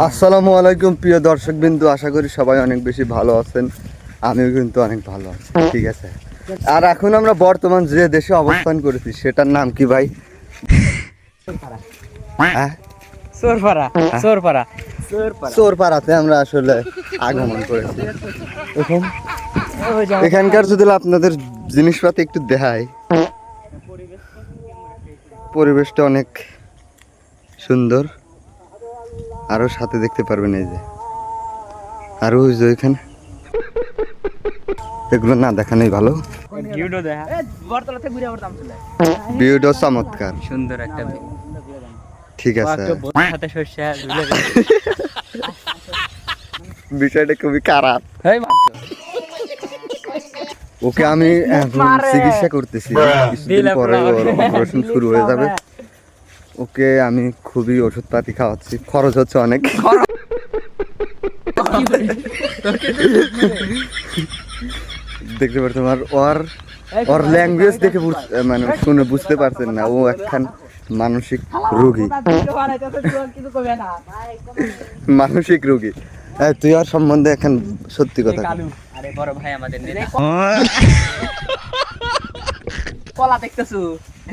আসসালামু আলাইকুম প্রিয় দর্শকবৃন্দু, আশা করি সবাই অনেক বেশি ভালো আছেন। আমিও কিন্তু অনেক ভালো আছি, ঠিক আছে। আর এখন আমরা বর্তমান যে দেশে অবস্থান করেছি সেটার নাম কি ভাই? চোরপাড়াতে আমরা আসলে আগমন করেছি। এখানকার যদি আপনাদের জিনিসপাতি একটু দেখায়, পরিবেশটা অনেক সুন্দর। আরো সাথে দেখতে পারবেন এই যে আরো ওই যে এখানে, এগুলো না দেখানোই ভালো। ভিউটা চমৎকার, সুন্দর একটা ঠিক আছে। বিষয়টা খুবই খারাপ। ওকে আমি চিকিৎসা করতেছি, কিছুদিন পরে ওর অপারেশন শুরু হয়ে যাবে। ওকে আমি খুবই ওষুধপাতি খাওয়াচ্ছি, খরচ হচ্ছে অনেক। দেখতে পাচ্ছ আমার ওর ল্যাঙ্গুয়েজ দেখে মানে শুনে বুঝতে পারছেন না, ও একখান মানসিক রোগী। মানসিক রোগী। তুই আর সম্বন্ধে এখন সত্যি কথা। আরে বড় ভাই আমাদের কলা দেখতেছু,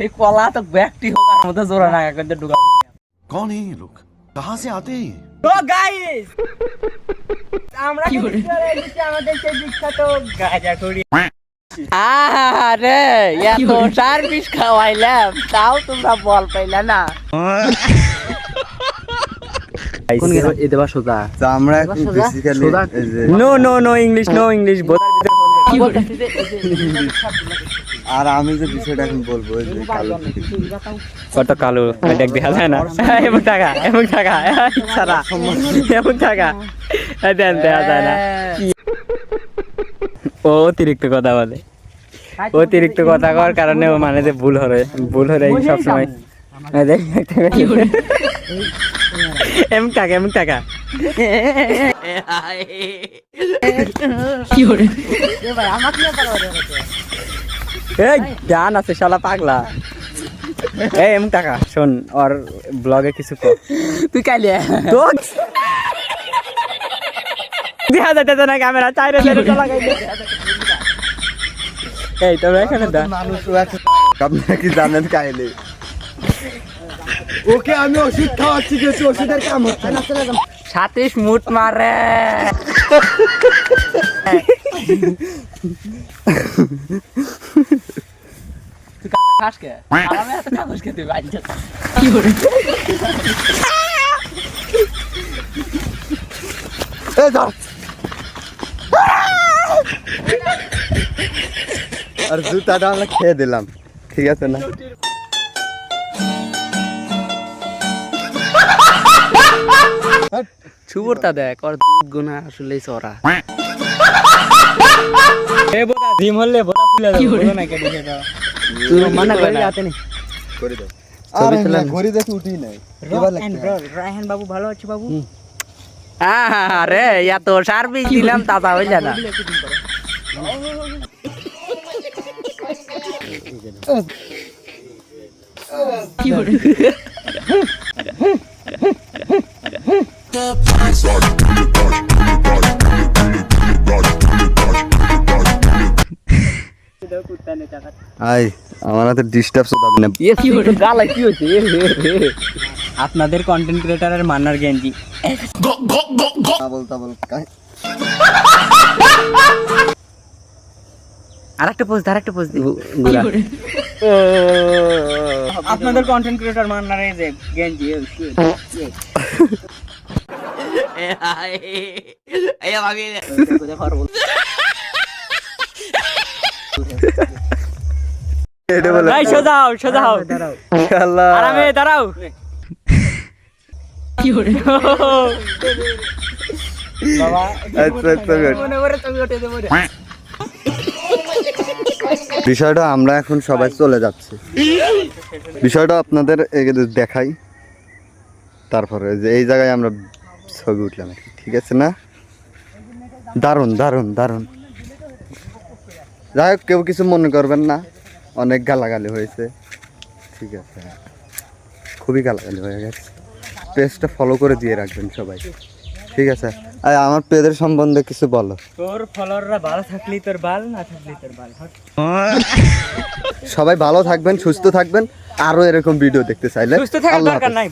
এই কলা তো ব্যক্তি হোকার মধ্যে জোড়া লাগা করে ঢুকা। कौन है ये लोग, कहाँ से आते हैं? ও গাইস, আমরা কি করি আমাদের সেই বিখ্যাত গাঁজা করি। আরে এত সার্ভিস খাওয়াইলাম তাও তোমরা বল পাইলা না। কোন গেছে এ দেবা সোজা? তো আমরা এখন বেসিক্যালি নো ইংলিশ বোধার ভিতরে আর আমি যে বিষয়টা এখন বলবো, এই যে কালো কত কালো দেখ দেখা যায় না। এমন টাকা সারা এমন টাকা দেন দেখা যায় না। ও অতিরিক্ত কথা বলে, অতিরিক্ত কথা কওয়ার কারণে ও মানে যে ভুল হরে সবসময়। এমন টাকা এই গান আছে শালা পাগলা। এই এমন টাকা শোন, ওর ব্লগে কিছু কর। তুই কাইলে তো দেখা যাইতেছে না ক্যামেরা চাইরে লাগাইলে। এই তবে এখানে দা মানুষ আপনারা কি জানেন কাইলে ওকে আমি ওষুধ খাওয়াচ্ছি, কিন্তু ওষুধের কাম হচ্ছে না। 37 মুট মারে। তুই কাকা খাস কে? আমি এত কাগজ খেতে পারি না। কি করে? এই ধর। আর জুতাটা আমরা খেয়ে দিলাম, ঠিক আছে না? সুবরটা দেখ, ওর দুধ গুনা আসলে চড়া। এ বোদা জিম হলে বোদা ফুলে যাবে, বলো না কেন সেটা? তুই মানা করে যাতে নি করে দাও। ছবি তুললাম, ঘড়ি দেখে উঠি নাই। এবার রায়হান বাবু ভালো আছে বাবু? আরে এত সার্ভিস দিলাম তাতা হইল না। কি করে? আই আমার হাতে ডিস্টার্ব হবে না। আপনাদের কন্টেন্ট ক্রিয়েটরের মান্নার গেঞ্জি আরেকটা পোজ দিব। আপনাদের কন্টেন্ট ক্রিয়েটর মান্নার এই যে গেঞ্জি সোজাও আরামে দাঁড়াও। কি করে বাবা? বিষয়টা আমরা এখন সবাই চলে যাচ্ছি, বিষয়টা আপনাদের দেখাই, তারপরে যে এই জায়গায় আমরা ছবি উঠলাম, ঠিক আছে না? দারুণ। যাই হোক, কেউ কিছু মনে করবেন না, অনেক গালাগালি হয়েছে, ঠিক আছে, খুবই গালাগালি হয়ে গেছে। পেজটা ফলো করে দিয়ে রাখবেন সবাই, ঠিক আছে? আর আমার পেজের সম্বন্ধে কিছু বলো। তোর ফলোয়াররা ভালো থাকলি তোর বাল, না থাকলি তোর বাল। সবাই ভালো থাকবেন, সুস্থ থাকবেন, আরো এরকম ভিডিও দেখতে চাইলে সুস্থ থাকার আল্লাহ দরকার হাফেজ। নাই।